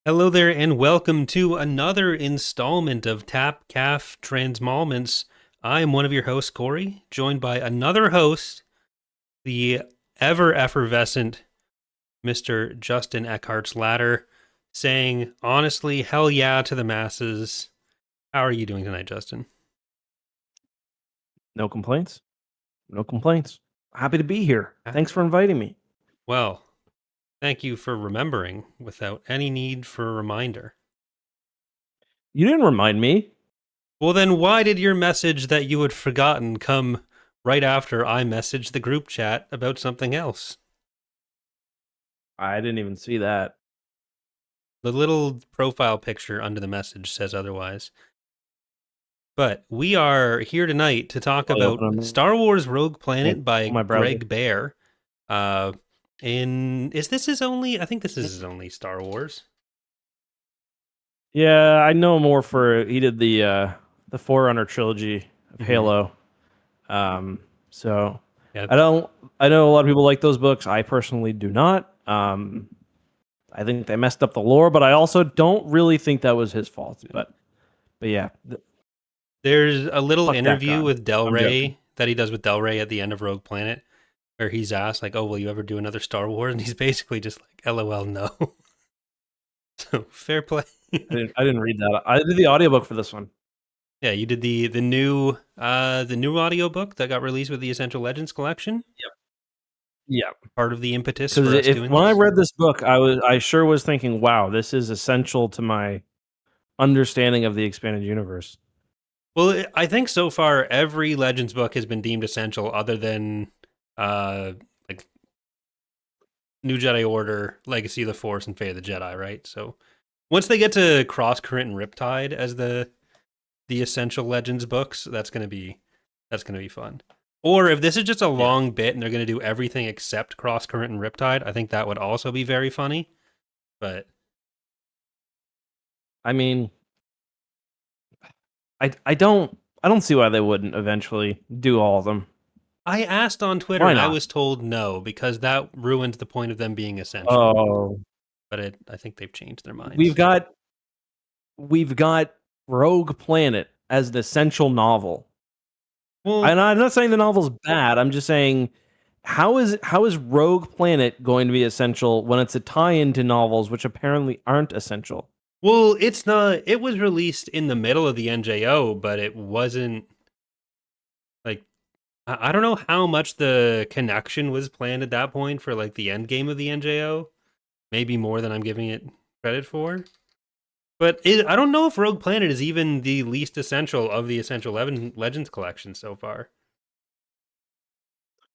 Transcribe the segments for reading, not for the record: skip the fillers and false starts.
Hello there, and welcome to another installment of Tap Calf Transmolments. I am one of your hosts, Corey, joined by another host, the ever effervescent Mr. Justin Eckhartsladder, saying, honestly, hell yeah to the masses. How are you doing tonight, Justin? No complaints. No complaints. Happy to be here. Ah, Thanks for inviting me. Well, thank you for remembering without any need for a reminder. You didn't remind me. Well, then why did your message that you had forgotten come right after I messaged the group chat about something else? I didn't even see that. The little profile picture under the message says otherwise. But we are here tonight to talk Probably about open Star Wars Rogue on Planet by my browser. Greg Bear. Uh, is this his only? I think this is his only Star Wars. Yeah, I know more for he did the Forerunner trilogy of Mm-hmm. Halo. Um, so Yeah, I don't. I know a lot of people like those books. I personally do not. I think they messed up the lore, but I also don't really think that was his fault. But yeah, there's a little fuck that interview god. with Del I'm joking. Rey that he does with Del Rey at the end of Rogue Planet, where he's asked like, "Oh, will you ever do another Star Wars?" And he's basically just like, "LOL, no." So fair play. I didn't read that. I did the audiobook for this one. Yeah, you did the new audiobook that got released with the Essential Legends collection. Yeah. Part of the impetus Because for us if doing when I this. read this book, I sure was thinking, wow, this is essential to my understanding of the expanded universe. Well, I think so far every Legends book has been deemed essential, other than uh like New Jedi Order, Legacy of the Force, and Fate of the Jedi, right? So once they get to Cross Current and Riptide as the essential Legends books, that's gonna be fun. Or if this is just a Yeah. long bit and they're gonna do everything except Cross Current and Riptide, I think that would also be very funny. But I mean, I don't see why they wouldn't eventually do all of them. I asked on Twitter Why and I not? was told no because that ruins the point of them being essential. Oh, But I think they've changed their we've minds. got we've got Rogue Planet as an essential novel. Well, And I'm not saying the novel's bad. I'm just saying how is Rogue Planet going to be essential when it's a tie-in to novels which apparently aren't essential? it's not. It was released in the middle of the NJO, but it wasn't like I don't know how much the connection was planned at that point for like the end game of the NJO. Maybe more than I'm giving it credit for. But I don't know if Rogue Planet is even the least essential of the Essential Legends collection so far.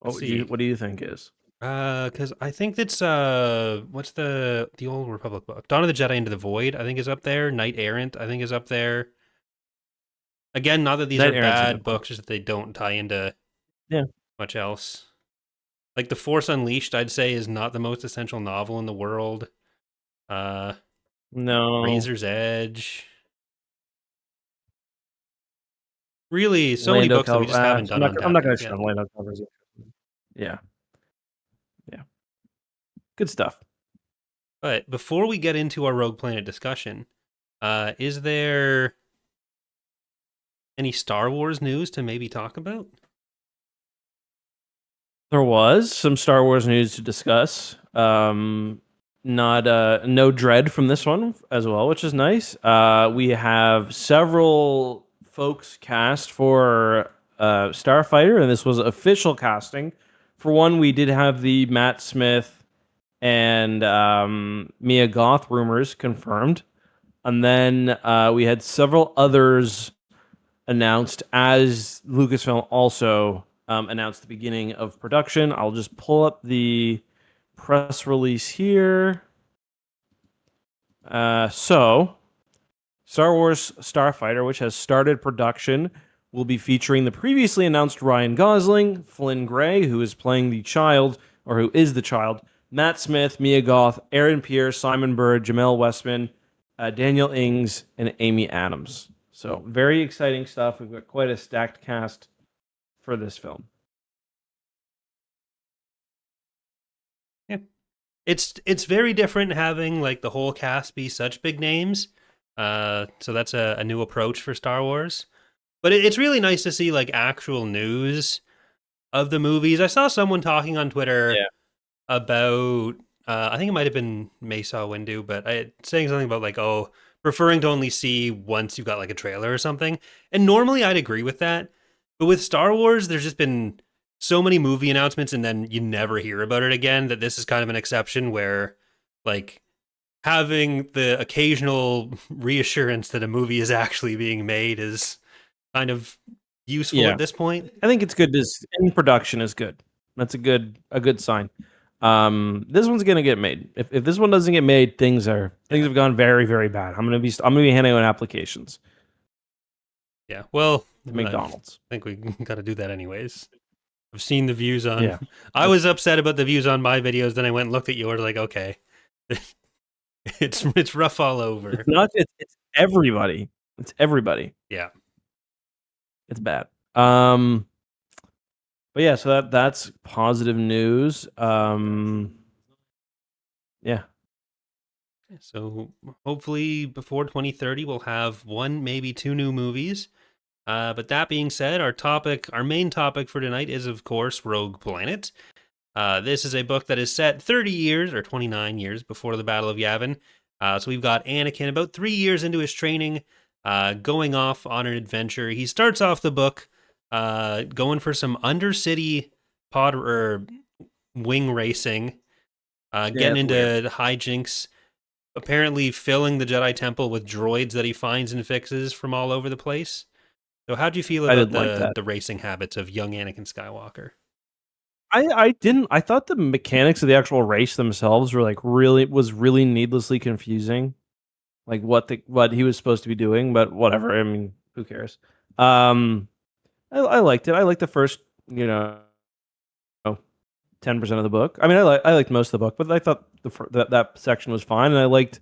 Let's see. What do you think is? Because I think that's what's the old Republic book? Dawn of the Jedi Into the Void, I think is up there. Knight Errant, I think is up there. Again, not that these are Knight Errant's a good bad book. books, just that they don't tie into Yeah. much else. Like The Force Unleashed, I'd say is not the most essential novel in the world. Uh, No. Razor's Edge. Really, so many Lando books that we Cal. just haven't I'm done not. on I'm Tap not going Calf to yet. show Lando Calrissian. Yeah. Yeah. Good stuff. But before we get into our Rogue Planet discussion, is there any Star Wars news to maybe talk about? There was some Star Wars news to discuss. Not no dread from this one as well, which is nice. We have several folks cast for Starfighter, and this was official casting. For one, we did have the Matt Smith and Mia Goth rumors confirmed, and then we had several others announced as Lucasfilm also announced the beginning of production. I'll just pull up the press release here. So, Star Wars Starfighter, which has started production, will be featuring the previously announced Ryan Gosling, Flynn Gray, who is playing the child, or who is the child, Matt Smith, Mia Goth, Aaron Pierce, Simon Bird, Jamel Westman, Daniel Ings, and Amy Adams. So, very exciting stuff. We've got quite a stacked cast for this film. Yeah. it's very different having like the whole cast be such big names. So that's a new approach for Star Wars. But it's really nice to see like actual news of the movies. I saw someone talking on Twitter Yeah. about I think it might have been Mesa Windu, but saying something about like, oh, preferring to only see once you've got like a trailer or something. And normally I'd agree with that, but with Star Wars, there's just been so many movie announcements, and then you never hear about it again. That this is kind of an exception where, like, having the occasional reassurance that a movie is actually being made is kind of useful Yeah. at this point. I think it's good. This in production is good. That's a good sign. This one's gonna get made. If this one doesn't get made, things have gone very, very bad. I'm gonna be handing out applications Yeah, well, to I McDonald's. think we got to do that anyways. I've seen the views on. Yeah. I was upset about the views on my videos. Then I went and looked at yours. Like, okay, it's rough all over. It's not. It's everybody. It's everybody. Yeah. It's bad. But yeah, so that's positive news. Yeah. So hopefully before 2030, we'll have one, maybe two new movies. But that being said, our main topic for tonight is, of course, Rogue Planet. This is a book that is set 30 years or 29 years before the Battle of Yavin. So we've got Anakin about 3 years into his training, going off on an adventure. He starts off the book going for some undercity pod or wing racing, getting into hijinks, apparently filling the Jedi Temple with droids that he finds and fixes from all over the place. So how do you feel about the racing habits of young Anakin Skywalker? I didn't. I thought the mechanics of the actual race themselves were like really needlessly confusing, like what he was supposed to be doing. But whatever. I mean, who cares? I liked it. I liked the first 10% of the book. I mean, I liked most of the book, but I thought that section was fine, and I liked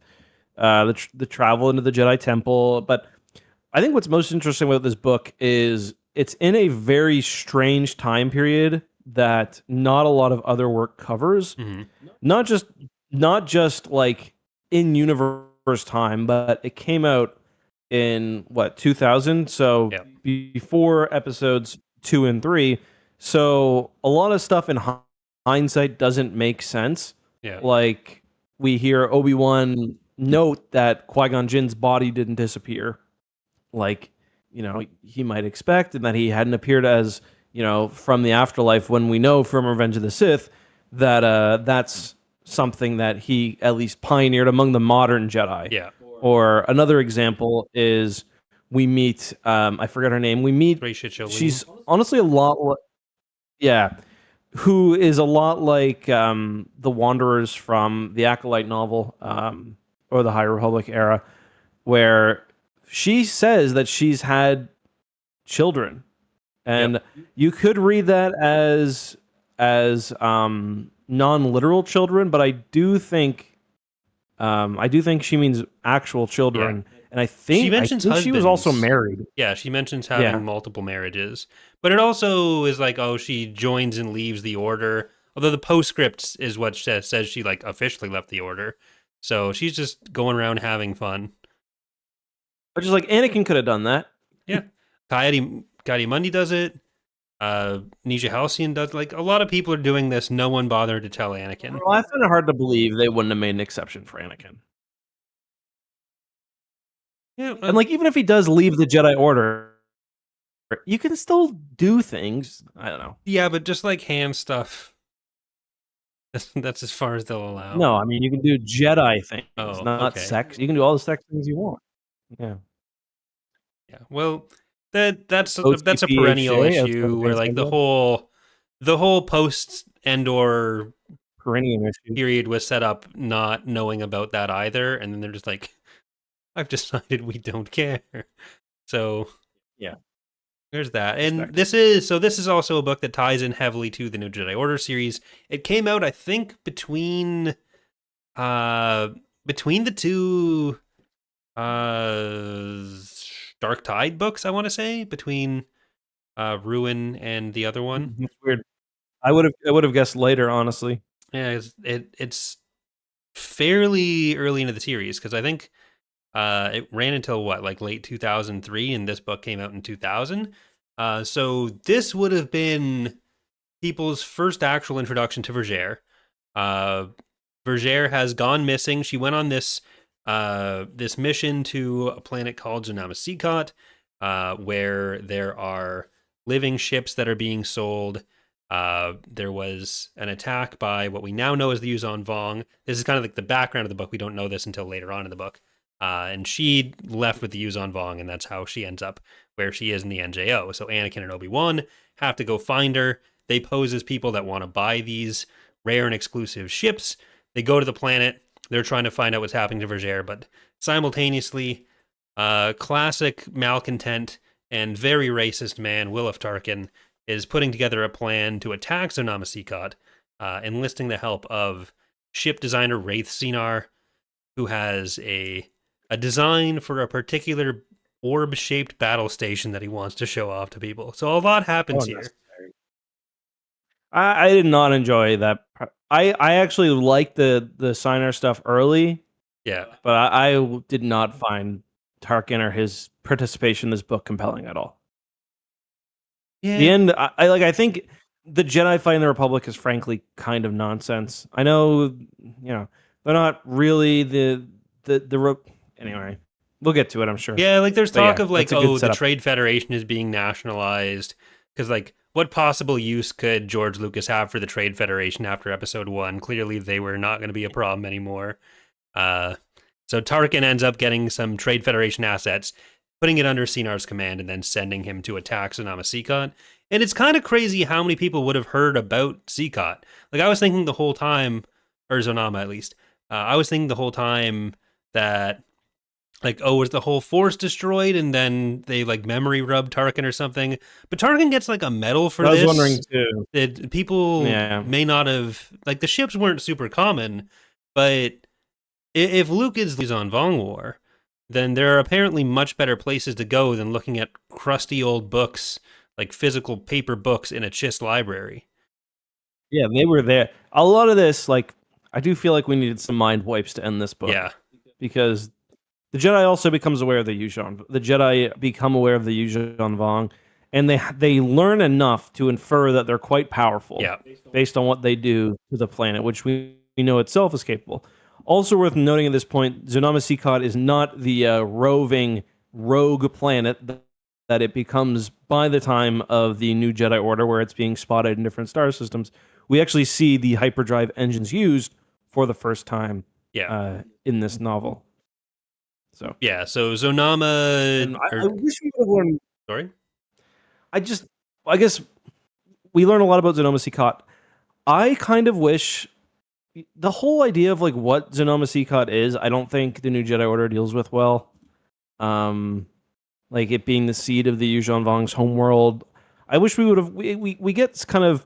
the travel into the Jedi Temple. But I think what's most interesting about this book is it's in a very strange time period that not a lot of other work covers. Mm-hmm. Not just like in universe time, but it came out in 2000, so Yep. before episodes 2 and 3. So a lot of stuff in hindsight doesn't make sense. Yeah. Like we hear Obi-Wan note that Qui-Gon Jinn's body didn't disappear, like he might expect, and that he hadn't appeared as from the afterlife, when we know from Revenge of the Sith that that's something that he at least pioneered among the modern Jedi. Yeah. Or another example is we meet I forgot her name. We meet she's honestly a lot who is a lot like the Wanderers from the Acolyte novel, or the High Republic era, where she says that she's had children, and you could read that as non-literal children, but I do think she means actual children. Yeah. And I think she was also married. Yeah, she mentions having multiple marriages. But it also is like, oh, she joins and leaves the Order. Although the postscript is what says she like officially left the Order. So she's just going around having fun. Which is like, Anakin could have done that. Yeah. Mundi does it. Nisha Halcyon does. Like, a lot of people are doing this. No one bothered to tell Anakin. Well, I find it hard to believe they wouldn't have made an exception for Anakin. Yeah, and like, even if he does leave the Jedi Order, you can still do things. I don't know. Yeah, but just like hand stuff, that's as far as they'll allow. No, I mean, you can do Jedi things, not sex. You can do all the sex things you want. Yeah. Yeah. Well, that's a perennial issue where like the whole post Endor period was set up not knowing about that either, and then they're just like, I've decided we don't care. So yeah, there's that. And this is also a book that ties in heavily to the New Jedi Order series. It came out, I think, between the two Dark Tide books, I want to say, between Ruin and the other one. It's weird. I would have guessed later, honestly. Yeah, it's fairly early into the series because I think it ran until what, like late 2003, and this book came out in 2000. So this would have been people's first actual introduction to Vergere. Uh, Vergere has gone missing. She went on this mission to a planet called Zonama, where there are living ships that are being sold. There was an attack by what we now know as the Yuuzhan Vong. This is kind of like the background of the book. We don't know this until later on in the book. And she left with the Yuuzhan Vong, and that's how she ends up where she is in the NJO. So Anakin and Obi-Wan have to go find her. They pose as people that want to buy these rare and exclusive ships. They go to the planet. They're trying to find out what's happening to Vergere, but simultaneously, classic malcontent and very racist man, Wilf Tarkin, is putting together a plan to attack Zonama, enlisting the help of ship designer Wraith Sinar, who has a design for a particular orb-shaped battle station that he wants to show off to people. So a lot happens here. I did not enjoy that. I actually liked the Signer stuff early. Yeah. But I did not find Tarkin or his participation in this book compelling at all. Yeah. The end, I think the Jedi fighting the Republic is frankly kind of nonsense. I know, they're not really anyway. We'll get to it, I'm sure. Yeah, like there's talk of like, the the Trade Federation is being nationalized because like what possible use could George Lucas have for the Trade Federation after Episode 1? Clearly, they were not going to be a problem anymore. So Tarkin ends up getting some Trade Federation assets, putting it under Sinar's command, and then sending him to attack Zonama. And it's kind of crazy how many people would have heard about Seacot. Like I was thinking the whole time, or Zonama at least, I was thinking the whole time that like, was the whole force destroyed and then they like memory rubbed Tarkin or something? But Tarkin gets like a medal for this. I was wondering too. That people may not have, like the ships weren't super common, but if Luke is on Vong War, then there are apparently much better places to go than looking at crusty old books, like physical paper books in a Chiss library. Yeah, they were there. A lot of this, like, I do feel like we needed some mind wipes to end this book. Yeah. Because the Jedi also becomes aware of the Yuuzhan. The Jedi become aware of the Yuuzhan Vong, and they learn enough to infer that they're quite powerful based on what they do to the planet, which we know itself is capable. Also worth noting at this point, Zonama is not the roving rogue planet that it becomes by the time of the New Jedi Order, where it's being spotted in different star systems. We actually see the hyperdrive engines used for the first time in this novel. So Zonama. I wish we would have learned. Sorry? I guess we learn a lot about Zonama. I kind of wish the whole idea of like what Zonama is, I don't think the New Jedi Order deals with well. Like it being the seed of the Yuuzhan Vong's homeworld. I wish we would have. We get kind of.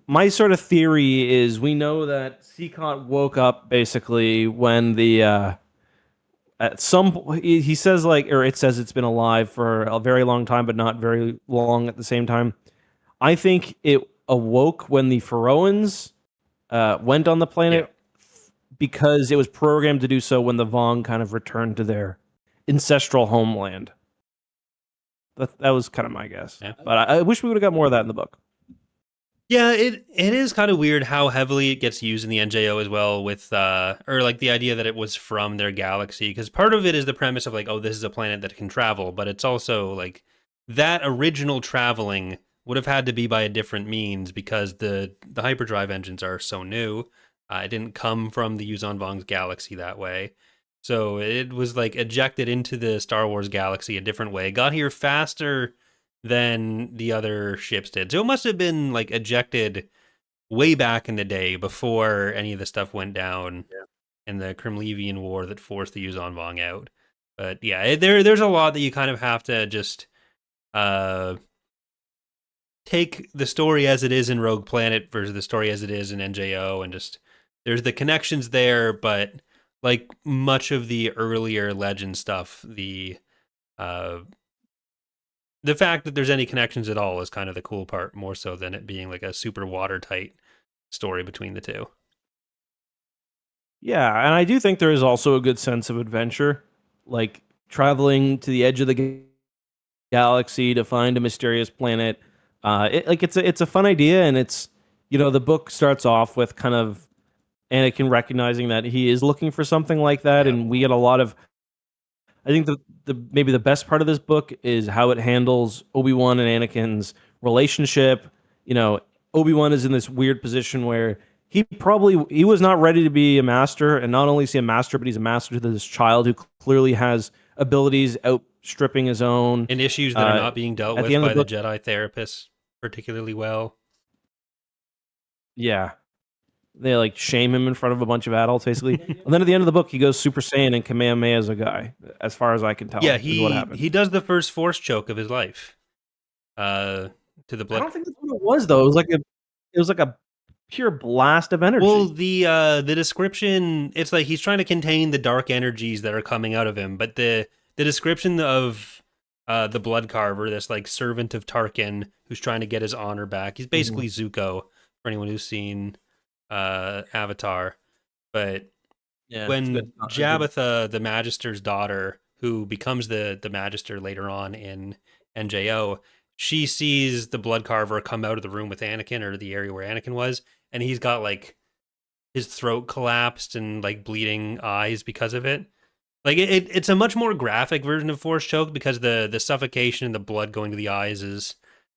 My sort of theory is we know that Seacot woke up basically when the at some he says like, or it says it's been alive for a very long time, but not very long at the same time. I think it awoke when the Faroans went on the planet because it was programmed to do so when the Vong kind of returned to their ancestral homeland. That was kind of my guess. Yeah. But I wish we would have got more of that in the book. Yeah, it is kind of weird how heavily it gets used in the NJO as well with, or like the idea that it was from their galaxy. Because part of it is the premise of like, this is a planet that can travel. But it's also like that original traveling would have had to be by a different means because the hyperdrive engines are so new. It didn't come from the Yuuzhan Vong's galaxy that way. So it was like ejected into the Star Wars galaxy a different way. Got here faster than the other ships did. So it must have been like ejected way back in the day before any of the stuff went down in the Kremlevian War that forced the Yuuzhan Vong out. But yeah, there's a lot that you kind of have to just take the story as it is in Rogue Planet versus the story as it is in NJO, and just there's the connections there, but like much of the earlier Legend stuff, the fact that there's any connections at all is kind of the cool part, more so than it being like a super watertight story between the two. Yeah, and I do think there is also a good sense of adventure, like traveling to the edge of the galaxy to find a mysterious planet. It's a fun idea, and the book starts off with kind of Anakin recognizing that he is looking for something like that, Yeah. and we get a lot of. I think the maybe the best part of this book is how it handles Obi-Wan and Anakin's relationship. Obi-Wan is in this weird position where he was not ready to be a master, and not only is he a master, but he's a master to this child who clearly has abilities outstripping his own. And issues that are not being dealt At the with end of by the the book, Jedi therapists particularly well. yeah, they like shame him in front of a bunch of adults, basically. And then at the end of the book, he goes Super Saiyan and Kamehameha as a guy. As far as I can Yeah, tell, is what he happens. does the first force choke of his life. To the I blood. don't think that's what it was though. It was like a pure blast of Well, energy. the description, it's like he's trying to contain the dark energies that are coming out of him, but the description of the blood carver, this like servant of Tarkin who's trying to get his honor back. He's Mhm. basically Zuko for anyone who's seen Avatar. But Yeah, it's good. when A good. Jabbatha, the Magister's daughter, who becomes the Magister later on in NJO, she sees the blood carver come out of the room with Anakin, or the area where Anakin was, and he's got like his throat collapsed and like bleeding eyes because of it. Like it's a much more graphic version of force choke because the suffocation and the blood going to the eyes is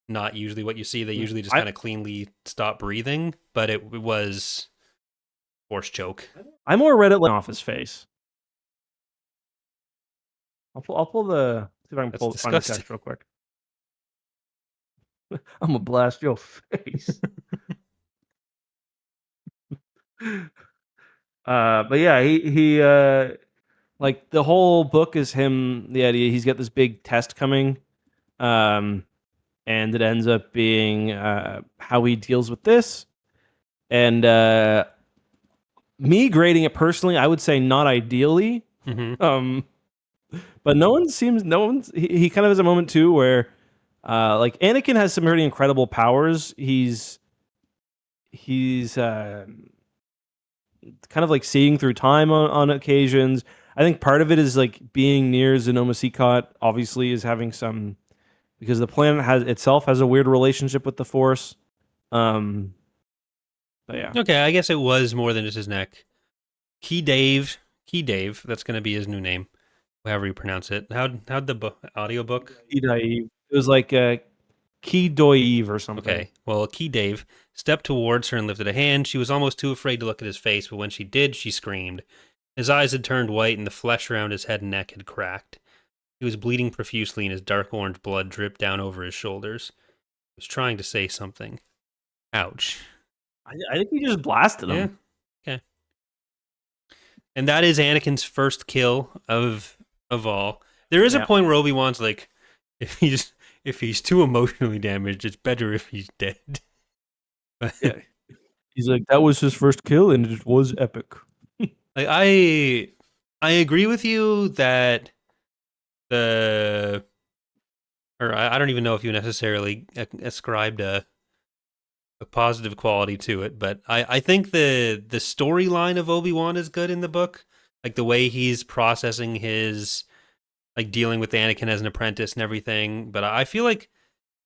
not usually what you see. They usually just I kind of cleanly stop breathing, but it was force choke. I more read it like off his face. I'll pull the see if I can That's find the disgusting. text real quick. I'm gonna blast your face. But yeah, he like the whole book is him. The idea he's got this big test coming, um, and it ends up being how he deals with this. And me grading it personally, I would say not ideally. Mm-hmm. Um, but no one's he kind of has a moment too where like Anakin has some pretty incredible powers. He's kind of like seeing through time on occasions. I think part of it is like being near Zenoma Seacot obviously is having some because the planet has itself has a weird relationship with the Force. Um, but yeah. Okay, I guess it was more than just his neck. Key Dave. That's gonna be his new name, however you pronounce it. How'd the audiobook? It was like Key Doive or something. Okay, well, Key Dave stepped towards her and lifted a hand. She was almost too afraid to look at his face, but when she did, she screamed. His eyes had turned white, and the flesh around his head and neck had cracked. He was bleeding profusely, and his dark orange blood dripped down over his shoulders. He was trying to say something. Ouch. I think he just blasted Yeah. him. Okay. And that is Anakin's first kill of all. There is a Yeah. point where Obi-Wan's like, if he's too emotionally damaged, it's better if he's dead. Yeah. He's like, that was his first kill, and it was epic. Like I agree with you that the or I don't even know if you necessarily ascribed a positive quality to it, but I think the storyline of Obi-Wan is good in the book. Like the way he's processing his like dealing with Anakin as an apprentice and everything. But I feel like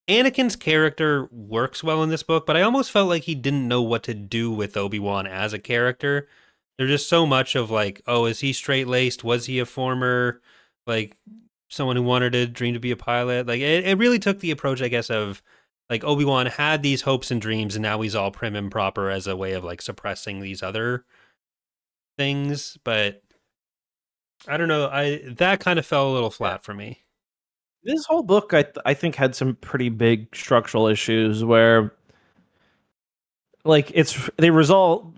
Anakin's character works well in this book, but I almost felt like he didn't know what to do with Obi-Wan as a character. There's just so much of like, oh, is he straight-laced? Was he a former like someone who wanted to dream to be a pilot? Like it really took the approach, I guess, of like Obi-Wan had these hopes and dreams and now he's all prim and proper as a way of like suppressing these other things, but I don't know, I that kind of fell a little Yeah. flat for me. This whole book, I think, had some pretty big structural issues where, like, they resolve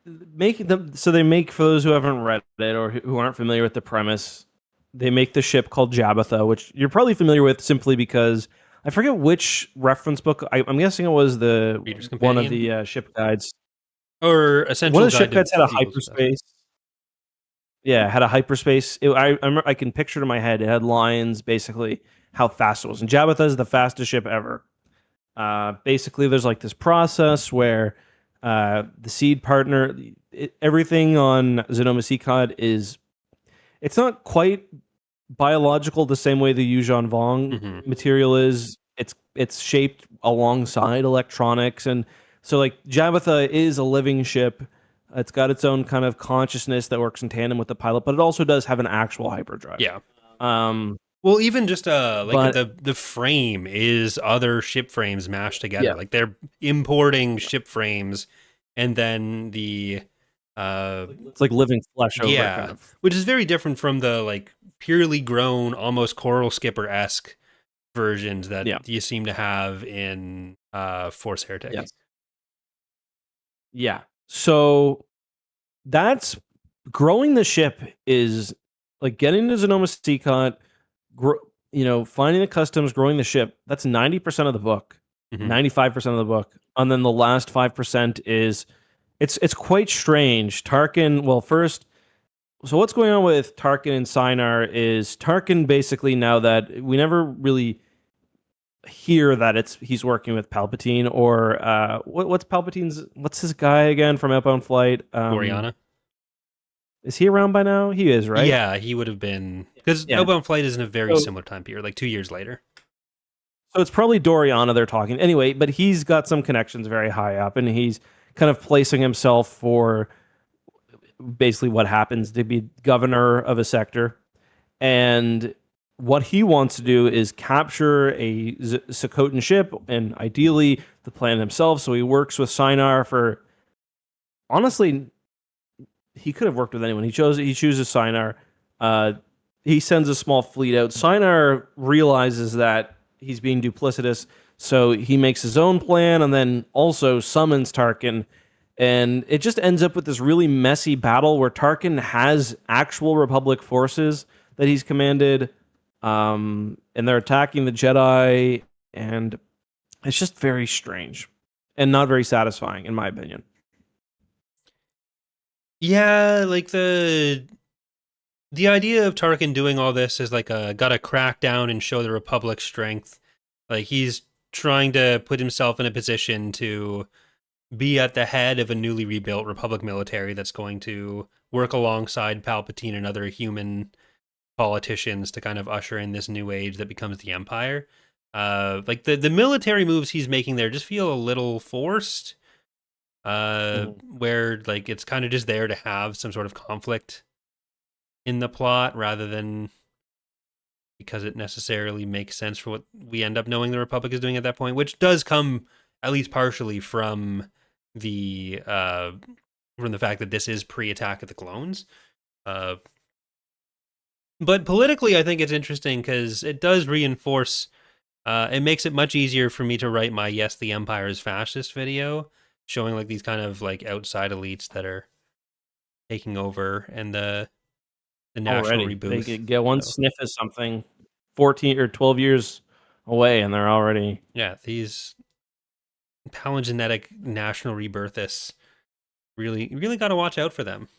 making them so they make for those who haven't read it or who aren't familiar with the premise. They make the ship called Jabbatha, which you're probably familiar with simply because I forget which reference book. I'm guessing it was the Reader's one of Companion the ship guides. or One Essential of the ship Guide to guides had a Feeble Stuff. hyperspace. Yeah, had a hyperspace. I can picture it in my head. It had lines, basically how fast it was. And Jabbatha is the fastest ship ever. Basically, there's like this process where The seed partner, everything on Xenoma Seacod is, it's not quite biological the same way the Yuuzhan Vong Hmm. material is. It's shaped alongside electronics, and so like Jabitha is a living ship. It's got its own kind of consciousness that works in tandem with the pilot, but it also does have an actual hyperdrive. Yeah. Um, Well, even just like but the frame is other ship frames mashed yeah, together. Like they're importing ship frames, and then the uh it's like living flesh over kind yeah, of. which is very different from the like purely grown, almost Coral Skipper-esque versions that Yeah. you seem to have in Force Heretic. Yes. Yeah. So that's growing the ship is like getting to Sonoma Seacon, finding the customs, growing the ship. That's 90% of the book, Hmm. 95% of the book, and then the last 5% is it's quite strange. Tarkin. Well, first, so what's going on with Tarkin and Sinar is Tarkin basically, now that we never really hear that he's working with Palpatine, or what's his guy again from Outbound Flight? Gloriana. Is he around by now? He is, right? Yeah, he would have been because Yeah. Outbound Flight is in a very So, similar time period, like 2 years later. so it's probably Doriana they're talking. Anyway, but he's got some connections very high up, and he's kind of placing himself for basically what happens to be governor of a sector. And what he wants to do is capture a Sokotan ship, and ideally the planet himself. So he works with Sinar for, honestly, he could have worked with anyone. He chooses Sinar. Uh, he sends a small fleet out. Sinar realizes that he's being duplicitous, so he makes his own plan and then also summons Tarkin. And it just ends up with this really messy battle where Tarkin has actual Republic forces that he's commanded, and they're attacking the Jedi, and it's just very strange and not very satisfying, in my opinion. Yeah, like the idea of Tarkin doing all this is like a gotta crack down and show the Republic's strength. Like he's trying to put himself in a position to be at the head of a newly rebuilt Republic military that's going to work alongside Palpatine and other human politicians to kind of usher in this new age that becomes the Empire. Like the military moves he's making there just feel a little forced. Where like it's kind of just there to have some sort of conflict in the plot rather than because it necessarily makes sense for what we end up knowing the Republic is doing at that point, which does come at least partially the from the fact that this is pre-Attack of the Clones. Uh, but politically, I think it's interesting because it does reinforce. It makes it much easier for me to write my "Yes, the Empire is fascist" video, showing like these kind of like outside elites that are taking over and the national Already, they rebooth. could get one So sniff of something, 14 or 12 years away, and they're already. yeah, these palingenetic national rebirthists really got to watch out for them.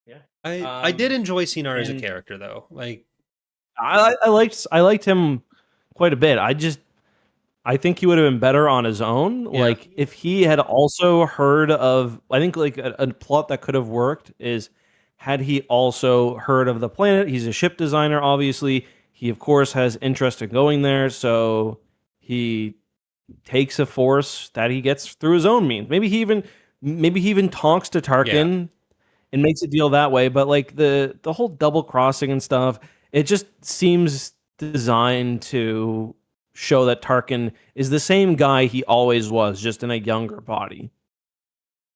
Yeah. I did enjoy Cinar as a And character though. Like I liked him quite a bit. I think he would have been better on his own. yeah, Like if he had also heard of, I think like a plot that could have worked is had he also heard of the planet. He's a ship designer, obviously. He of course has interest in going there, so he takes a force that he gets through his own means. Maybe he even talks to yeah. Tarkin and makes a deal that way. But like the whole double crossing and stuff, it just seems designed to show that Tarkin is the same guy he always was, just in a younger body.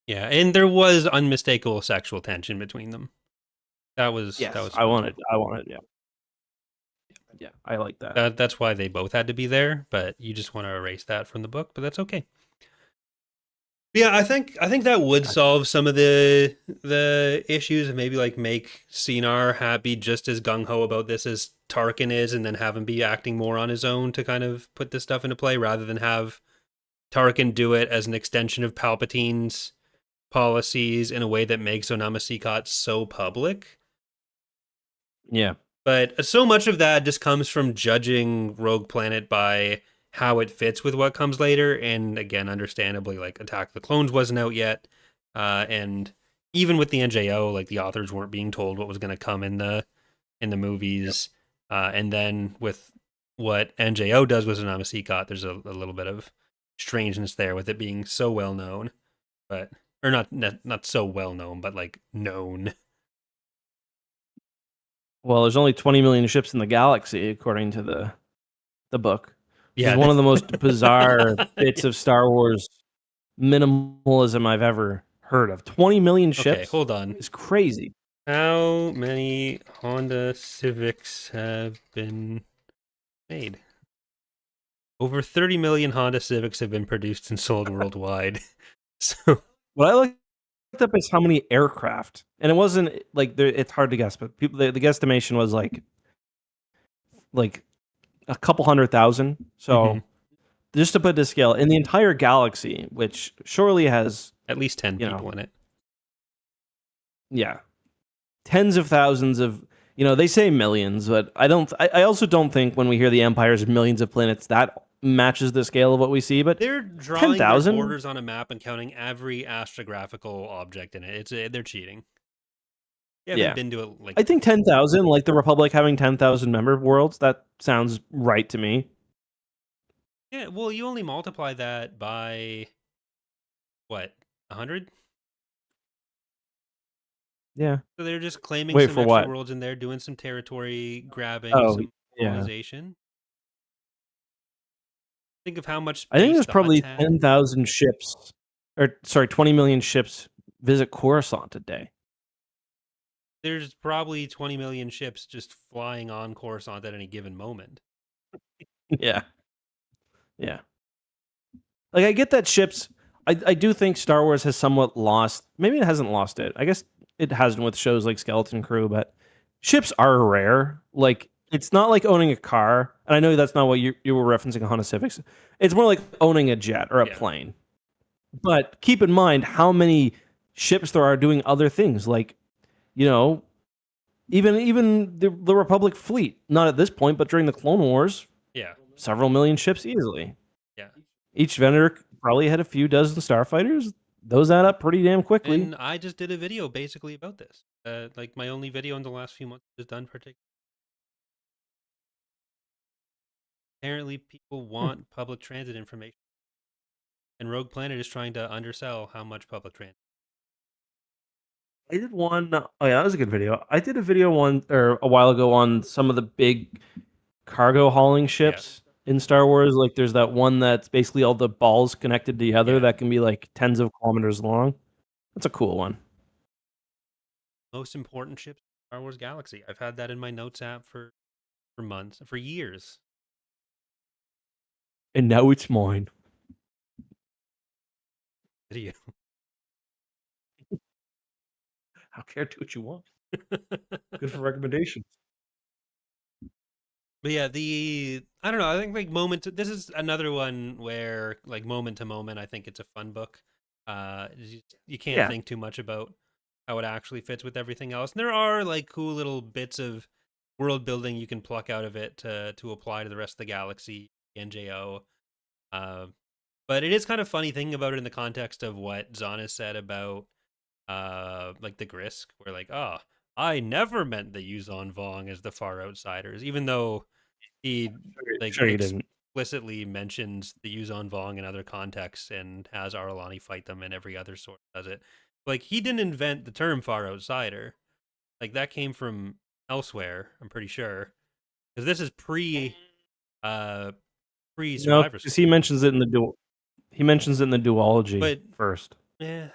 Yeah, and there was unmistakable sexual tension between them. That Yes, was I fun wanted, too. I wanted, yeah, yeah, I like that. That's why they both had to be there, but you just want to erase that from the book, but that's okay. Yeah, I think that would Gotcha. solve some of the issues and maybe like make Cinar happy just as gung ho about this as Tarkin is, and then have him be acting more on his own to kind of put this stuff into play rather than have Tarkin do it as an extension of Palpatine's policies in a way that makes Onamasikot so public. Yeah, But so much of that just comes from judging Rogue Planet by how it fits with what comes later. And again, understandably, like Attack of the Clones wasn't out yet, and even with the NJO, like the authors weren't being told what was going to come in the movies. And then with what NJO does with Zanamasikot, there's a little bit of strangeness there with it being so well known, but or not so well known, but like known. Well, there's only 20 million ships in the galaxy, according to the book. This is Yeah, one of the most bizarre bits of Star Wars minimalism I've ever heard of. 20 million Okay, ships hold on. is crazy. How many Honda Civics have been made? Over 30 million Honda Civics have been produced and sold worldwide. So What I looked up is how many aircraft, and it wasn't like it's hard to guess, but people the guesstimation was like a couple 100,000. So just to put this scale, in the entire galaxy, which surely has at least 10 people in it. Yeah, tens of thousands of, they say millions, but I also don't think when we hear the Empire's millions of planets that matches the scale of what we see. But they're drawing their 10,000 borders on a map and counting every astrographical object in it. They're cheating. You haven't been to it like I think 10,000, like the Republic having 10,000 member worlds, that sounds right to me. Yeah, well, you only multiply that by what, 100? Yeah. So they're just claiming Wait, some for extra what? worlds in there, doing some territory grabbing, Oh, some yeah. colonization. Think of how much space I think there's the probably Hutts had. 10,000 ships, or sorry, 20 million ships visit Coruscant a day. There's probably 20 million ships just flying on Coruscant at any given moment. Yeah. Yeah. Like, I get that ships. I do think Star Wars has somewhat lost. Maybe it hasn't lost it. I guess it hasn't with shows like Skeleton Crew, but ships are rare. Like, it's not like owning a car. And I know that's not what you were referencing Honda Civics. It's more like owning a jet or a plane. But keep in mind how many ships there are doing other things. Like, even the Republic fleet. Not at this point, but during the Clone Wars. Yeah. Several million ships easily. Yeah. Each vendor probably had a few dozen starfighters. Those add up pretty damn quickly. And I just did a video basically about this. Like my only video in the last few months is done particularly. Apparently, people want public transit information, and Rogue Planet is trying to undersell how much public transit. I did one. Oh yeah, that was a good video. I did a video a while ago on some of the big cargo hauling ships in Star Wars. Like, there's that one that's basically all the balls connected together that can be like tens of kilometers long. That's a cool one. Most important ships in Star Wars Galaxy. I've had that in my notes app for months, for years. And now it's mine. Video. How care do what you want. Good for recommendations. But yeah, I don't know. I think like this is another one where like moment to moment, I think it's a fun book. You can't think too much about how it actually fits with everything else. And there are like cool little bits of world building you can pluck out of it to apply to the rest of the galaxy, NJO. But it is kind of funny thinking about it in the context of what Zana said about like the Grisk, where like, oh, I never meant the Yuuzhan Vong as the far outsiders, even though he like explicitly mentions the Yuuzhan Vong in other contexts and has Aralani fight them, and every other source does it. Like, he didn't invent the term far outsider. Like, that came from elsewhere, I'm pretty sure. Because this is pre Survivor. Because he mentions it in the dual. He mentions it in the duology first. Yeah.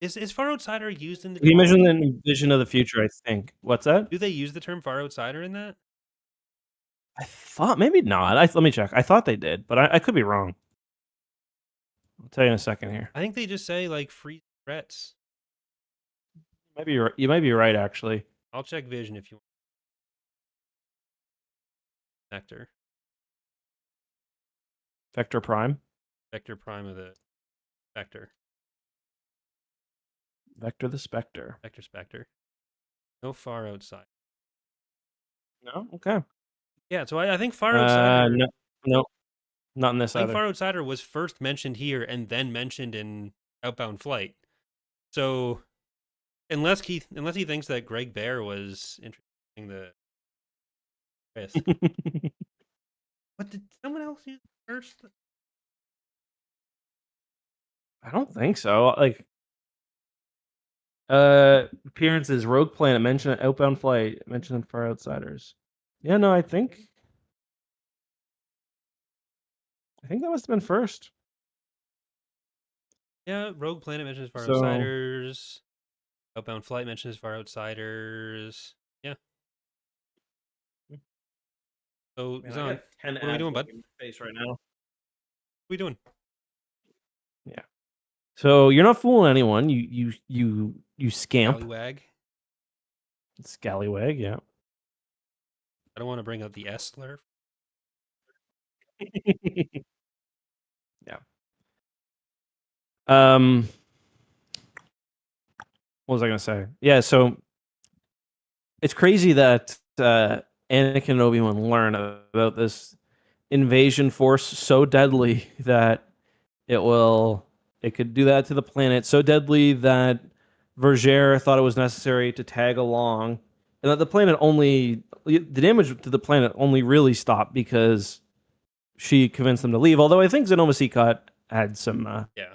Is far outsider used in the? He mentioned it in Vision of the Future, I think. What's that? Do they use the term far outsider in that? I thought maybe not. Let me check. I thought they did, but I could be wrong. I'll tell you in a second here. I think they just say like free threats. You might be right, actually. I'll check Vision if you want. Vector Prime. Vector Prime of the Vector. Vector the Spectre. Vector Spectre. No far outside. No? Okay. Yeah, so I think far outside. No. Not in this I think either. Far Outsider was first mentioned here and then mentioned in Outbound Flight. So unless he thinks that Greg Bear was introducing the risk, what did someone else use first? I don't think so. Like appearances, Rogue Planet mentioned Outbound Flight, mentioned Far Outsiders. Yeah, no, I think that must have been first. Yeah, Rogue Planet mentions Far So Outsiders. Outbound Flight mentions Far Outsiders. Yeah. So man, I Zahn, got 10 what are we ads doing, bud? running in my face right now. What are we doing? Yeah. So you're not fooling anyone. You scamp. Scallywag. Scallywag, yeah. I don't want to bring up the S slur. Yeah. Um what was I gonna say? Yeah, so it's crazy that Anakin and Obi-Wan learn about this invasion force so deadly that it could do that to the planet, so deadly that Vergere thought it was necessary to tag along, and that the damage to the planet only really stopped because she convinced them to leave. Although I think Zenoma Seacott had some. Yeah.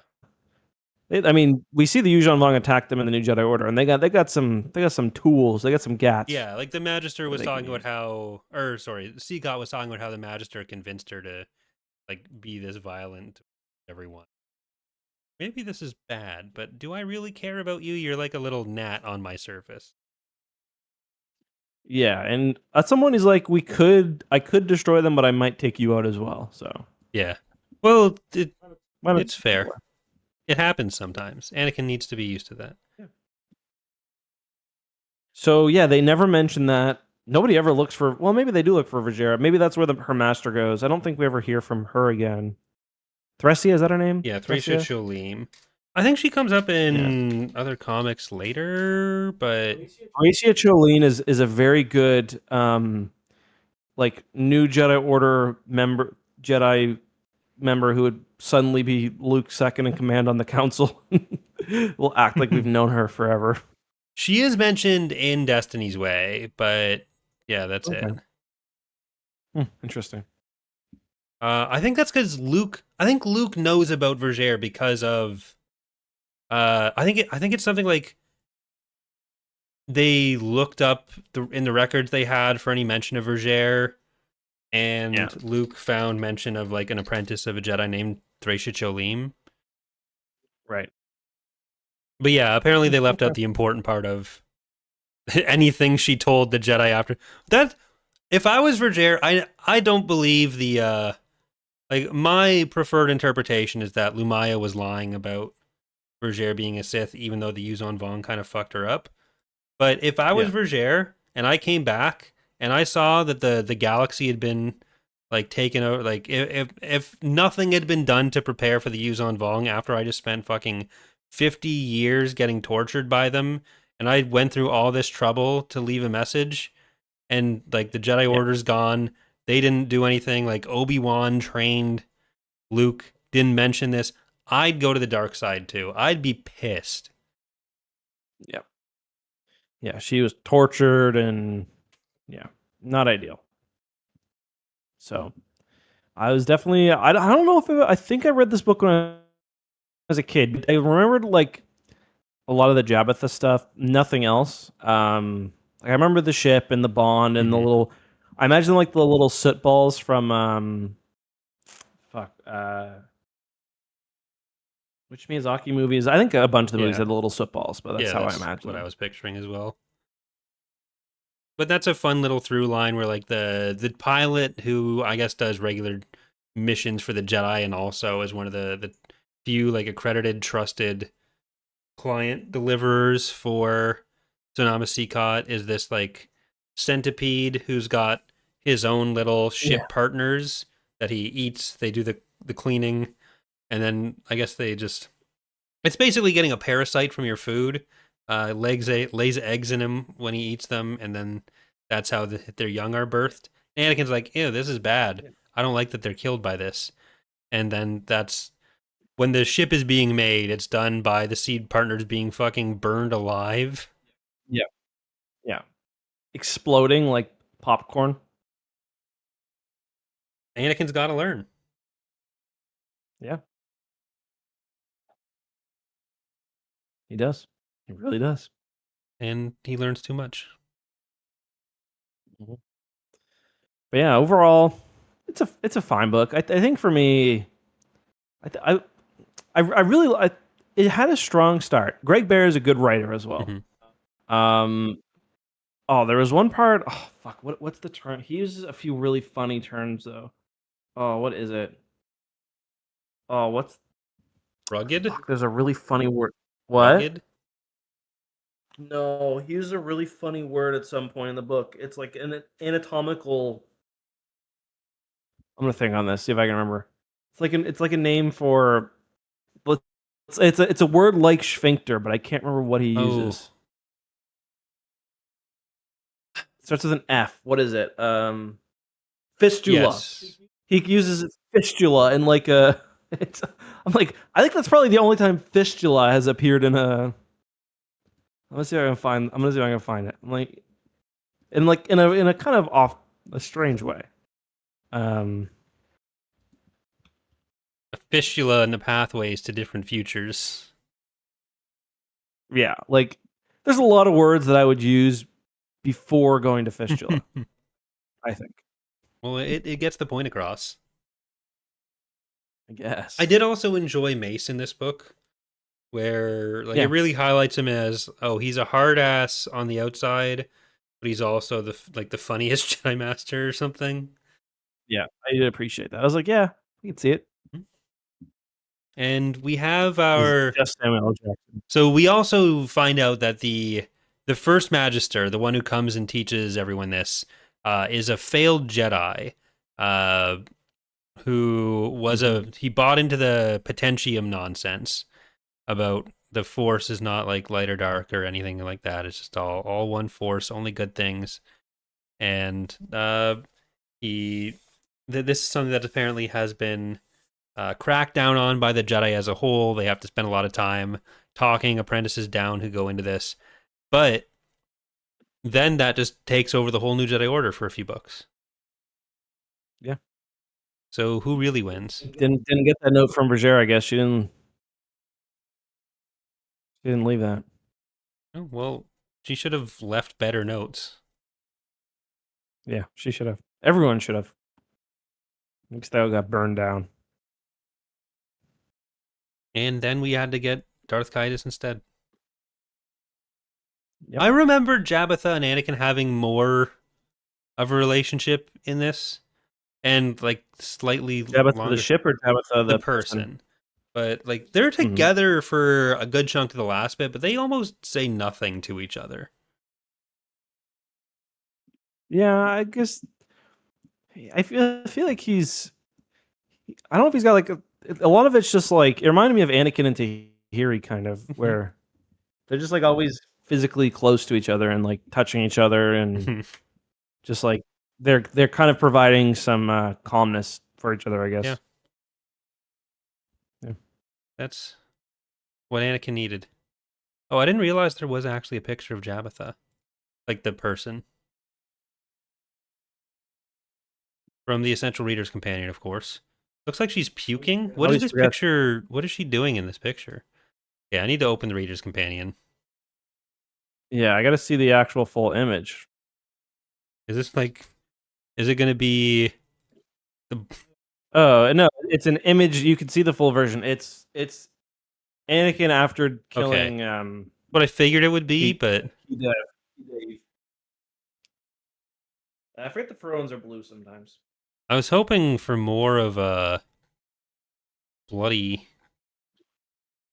I mean, we see the Yuuzhan Vong attack them in the New Jedi Order, and they got some tools, they got some gats. Yeah, like the Magister was they can talking about use. how, or sorry, Seacott was talking about how the Magister convinced her to like be this violent to everyone. Maybe this is bad, but do I really care about you? You're like a little gnat on my surface. Yeah, and someone is like, I could destroy them, but I might take you out as well. So Yeah. Well, why not- it's fair. It happens sometimes. Anakin needs to be used to that. Yeah. So yeah, they never mention that. Nobody ever looks for. Well, maybe they do look for Vegera. Maybe that's where her master goes. I don't think we ever hear from her again. Thresia, is that her name? Yeah, Thracia Cholim. I think she comes up in other comics later, but Thracia Cholene is a very good like new Jedi member who would suddenly be Luke's second in command on the council. We'll act like we've known her forever. she is mentioned in Destiny's Way, but yeah, that's Okay. it. Interesting. I think that's because Luke. I think Luke knows about Vergere because of. I think it's something like they looked up in the records they had for any mention of Vergere, and Luke found mention of like an apprentice of a Jedi named Thracia Cholim. Right. But yeah, apparently they left out the important part of anything she told the Jedi after that. If I was Vergere, I don't believe the like my preferred interpretation is that Lumaya was lying about Vergere being a Sith, even though the Yuuzhan Vong kind of fucked her up. But if I was Vergere and I came back and I saw that the galaxy had been like taken over, like if nothing had been done to prepare for the Yuuzhan Vong after I just spent fucking 50 years getting tortured by them, and I went through all this trouble to leave a message, and like the Jedi Order's gone, they didn't do anything. Like Obi-Wan trained Luke, didn't mention this. I'd go to the dark side too. I'd be pissed. Yeah. Yeah, she was tortured and not ideal. So I was definitely I don't know if I think I read this book when I was a kid. I remembered like a lot of the Jabbatha stuff, nothing else. Like I remember the ship and the bond and the little. I imagine like the little soot balls from which Miyazaki movies. I think a bunch of the movies had the little soot balls, but that's how I imagine what them. I was picturing as well. But that's a fun little through line where like the pilot who I guess does regular missions for the Jedi and also is one of the few like accredited trusted client deliverers for Sonama Seacott is this like centipede who's got his own little ship partners that he eats. They do the cleaning, and then I guess they just it's basically getting a parasite from your food. Lays eggs in him when he eats them, and then that's how their young are birthed. And Anakin's like, ew, this is bad. I don't like that they're killed by this. and then that's when the ship is being made. It's done by the seed partners being fucking burned alive. Yeah. Yeah. Exploding like popcorn. Anakin's got to learn, Yeah. He does. He really does. and he learns too much. Mhm. But yeah, overall, it's a fine book. I think for me, I really it had a strong start. Greg Bear is a good writer as well. Mm-hmm. Oh, there was one part. Oh fuck, what's the term? He uses a few really funny terms though. Oh, what is it? Oh, what's Rugged, fuck? There's a really funny word. What? rugged. No, he uses a really funny word at some point in the book. It's like an anatomical. I'm gonna think on this. See if I can remember. It's like a name for. It's a word like sphincter, but I can't remember what he Oh, uses. It starts with an F. What is it? Fistula. yes. He uses fistula in like a. It's. I'm like. I think that's probably the only time fistula has appeared in a. I'm gonna see if I can find. I'm gonna see if I can find it. I'm like in a kind of off a strange way. Um. A fistula in the pathways to different futures. Yeah. Like. There's a lot of words that I would use before going to fistula. I think. Well, it gets the point across. I guess. I did also enjoy Mace in this book, where like it Yeah. really highlights him as, oh, he's a hard ass on the outside, but he's also the funniest Jedi Master or something. Yeah. I did appreciate that. I was like, yeah, I can see it. And we have He's our just Samuel L. Jackson. so we also find out that the first Magister, the one who comes and teaches everyone this, is a failed Jedi, uh, who was he bought into the potentium nonsense about the Force is not like light or dark or anything like that. It's just all one Force, only good things. And he this is something that apparently has been cracked down on by the Jedi as a whole. They have to spend a lot of time talking apprentices down who go into this, but then that just takes over the whole New Jedi Order for a few books. Yeah. So who really wins? Didn't get that note from Bergère, I guess. She didn't leave that. Oh, well, she should have left better notes. Yeah, she should have. Everyone should have. Next that got burned down. And then we had to get Darth Caedus instead. Yep. I remember Jabbatha and Anakin having more of a relationship in this, and like slightly Tabitha longer. the ship or Tabitha The the person? but like they're together for a good chunk of the last bit, but they almost say nothing to each other. Yeah, I guess I feel like he's. I don't know if he's got like a lot of it's just like it reminded me of Anakin and Tahiri kind of where they're just like always physically close to each other and like touching each other and just like they're kind of providing some calmness for each other, I guess. Yeah. That's what Anakin needed. Oh, I didn't realize there was actually a picture of Jabbatha, like the person from the Essential Reader's Companion, of course. Looks like she's puking. What is Always this forget. picture? What is she doing in this picture? Yeah, I need to open the Reader's Companion. Yeah, I got to see the actual full image. Is this like? Is it going to be the? Oh no, it's an image. You can see the full version. It's Anakin after killing. What I figured it would be, but I forget the Thrones are blue sometimes. I was hoping for more of a bloody.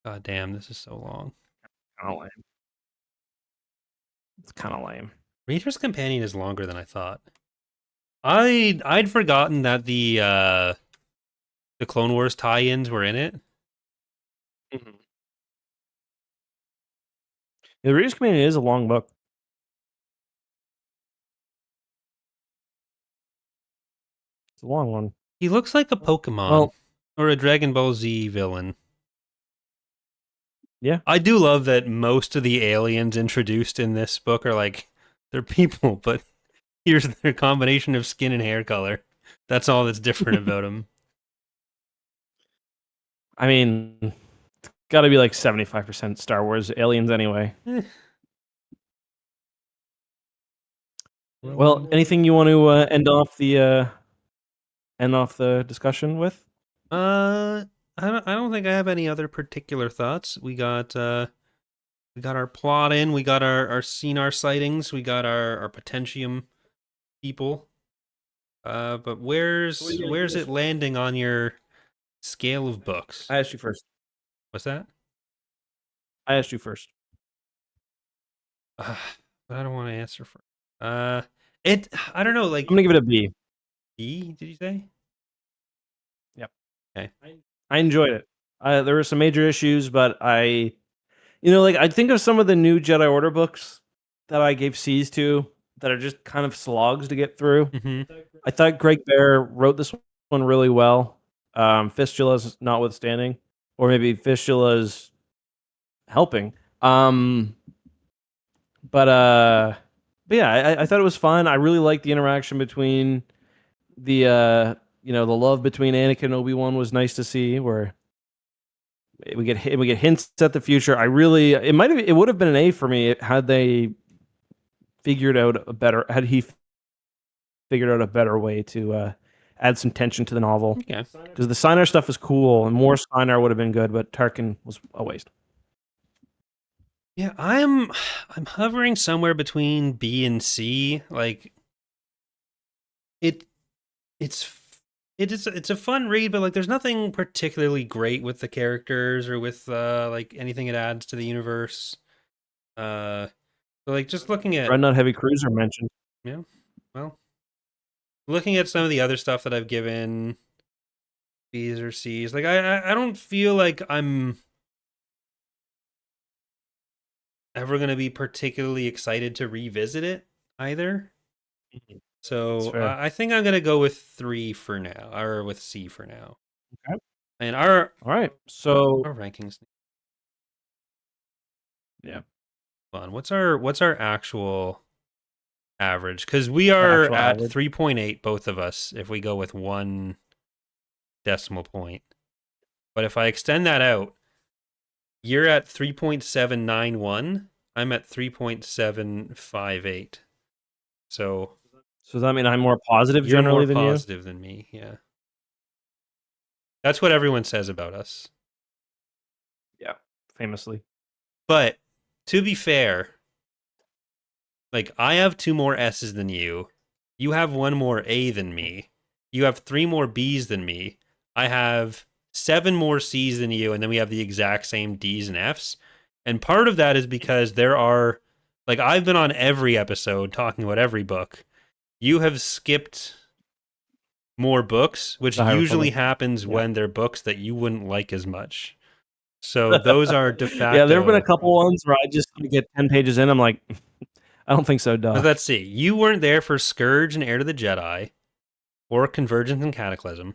God damn, this is so long. Kind of lame. It's kind of lame. Reader's Companion is longer than I thought. I'd forgotten that the Clone Wars tie-ins were in it. Mm-hmm. The Reader's Companion is a long book. It's a long one. He looks like a Pokemon. Well, or a Dragon Ball Z villain. Yeah. I do love that most of the aliens introduced in this book are like they're people, but here's their combination of skin and hair color. That's all that's different about them. I mean, it's got to be like 75% Star Wars aliens anyway. Well, anything you want to end off the discussion with? I don't think I have any other particular thoughts. We got our plot in, we got our Cinar sightings, we got our Potentium people. But where's it landing on your scale of books? I asked you first. What's that? I asked you first. But I don't want to answer for. I don't know. Like I'm gonna give it a B. B? Did you say? Yep. Okay. I enjoyed it. There were some major issues, but I think of some of the new Jedi Order books that I gave C's to that are just kind of slogs to get through. Mm-hmm. I thought Greg Bear wrote this one really well. Fistula's notwithstanding, or maybe Fistula's helping. But yeah, I thought it was fun. I really liked the interaction between the the love between Anakin and Obi-Wan was nice to see, where we get hints at the future. It would have been an A for me had he figured out a better way to add some tension to the novel. Okay. Because the Sinar stuff is cool, and more Sinar would have been good, but Tarkin was a waste. Yeah, I'm hovering somewhere between B and C. Like it's a fun read, but like there's nothing particularly great with the characters or with like anything it adds to the universe. So like just looking at Dreadnought Heavy Cruiser mentioned. Yeah. Well, looking at some of the other stuff that I've given B's or C's, like I don't feel like I'm ever going to be particularly excited to revisit it either. So I think I'm going to go with 3 for now, or with C for now. Okay. And all right. So our rankings. Yeah. Hold on. What's our actual average? Because we are at 3.8, both of us, if we go with 1 decimal point. But if I extend that out, you're at 3.791. I'm at 3.758. So does that mean I'm more positive generally than you? You're more positive than me, yeah. That's what everyone says about us. Yeah, famously. But to be fair, like I have 2 more S's than you. You have 1 more A than me. You have 3 more B's than me. I have 7 more C's than you, and then we have the exact same D's and F's. And part of that is because there are, like, I've been on every episode talking about every book. You have skipped more books, which usually happens when they're books that you wouldn't like as much. So those are de facto. Yeah, there have been a couple ones where I just get 10 pages in, I'm like, I don't think so, Doc. Let's see. You weren't there for Scourge and Heir to the Jedi, or Convergence and Cataclysm.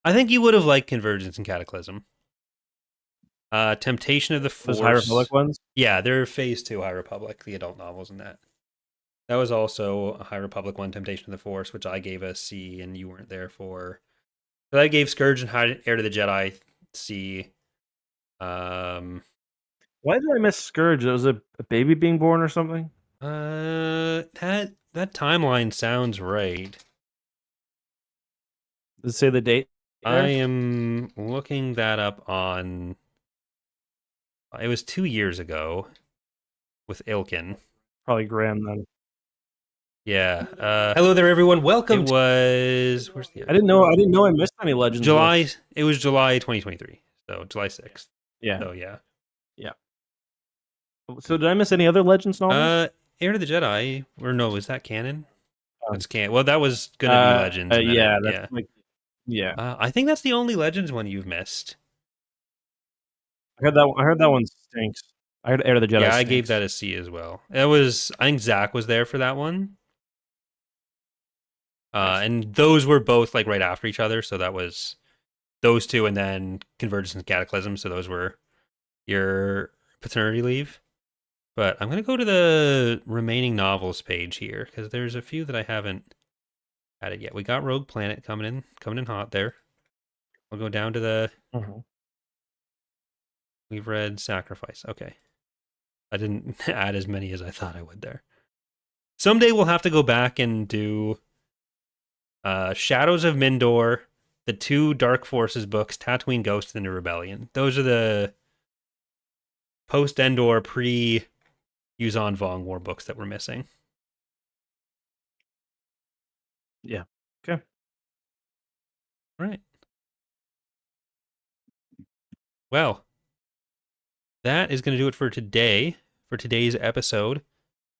I think you would have liked Convergence and Cataclysm. Temptation of the Force. Those High Republic ones? Yeah, they're Phase 2 High Republic, the adult novels in that. That was also a High Republic one, Temptation of the Force, which I gave a C and you weren't there for. But I gave Scourge and Heir to the Jedi C. Why did I miss Scourge? Was a baby being born or something? That timeline sounds right. Does it say the date? I am looking that up on. It was 2 years ago with Ilkin. Probably Graham then. Yeah. Hello there, everyone. Welcome. It was. Where's the? I didn't know I missed any Legends. July. Books. It was July 2023. So July 6th. Yeah. So yeah. Yeah. So did I miss any other Legends novels? Heir to the Jedi, or no? Is that canon? That's canon. Well, that was gonna be Legends. Yeah. I think that's the only Legends one you've missed. I heard that one stinks. I heard Heir to the Jedi. Yeah, I stinks. gave that a C as well. It was. I think Zach was there for that one. Nice. And those were both like right after each other, so that was those two, and then Convergence and Cataclysm. So those were your paternity leave. But I'm gonna go to the remaining novels page here because there's a few that I haven't added yet. We got Rogue Planet coming in hot there. I'll go down to the. We've read Sacrifice. Okay, I didn't add as many as I thought I would there. Someday we'll have to go back and do Shadows of Mindor, the 2 Dark Forces books, Tatooine Ghost, and the Rebellion. Those are the post-Endor, pre-Yuuzhan Vong war books that we're missing. Yeah. Okay. All right. Well, that is going to do it for today, for today's episode.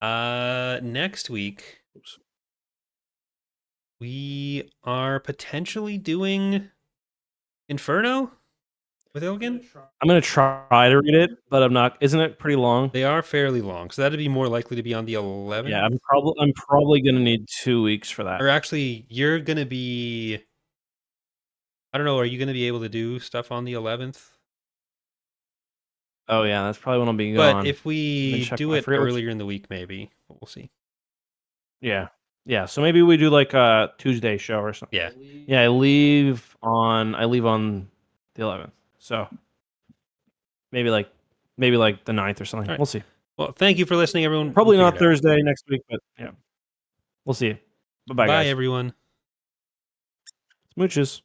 Next week, we are potentially doing Inferno with Ilgan. I'm gonna try to read it, but I'm not. Isn't it pretty long? They are fairly long, so that'd be more likely to be on the 11th. Yeah, I'm probably gonna need 2 weeks for that. Or actually, you're gonna be. I don't know. Are you gonna be able to do stuff on the 11th? Oh yeah, that's probably when I'll be gone. But if we do it earlier in the week, maybe we'll see. Yeah. So maybe we do like a Tuesday show or something. Yeah. Yeah, I leave on the 11th. So maybe like the 9th or something. Right. We'll see. Well, thank you for listening, everyone. Probably not Thursday next week, but yeah. We'll see. Bye-bye, guys. Bye, everyone. Smooches.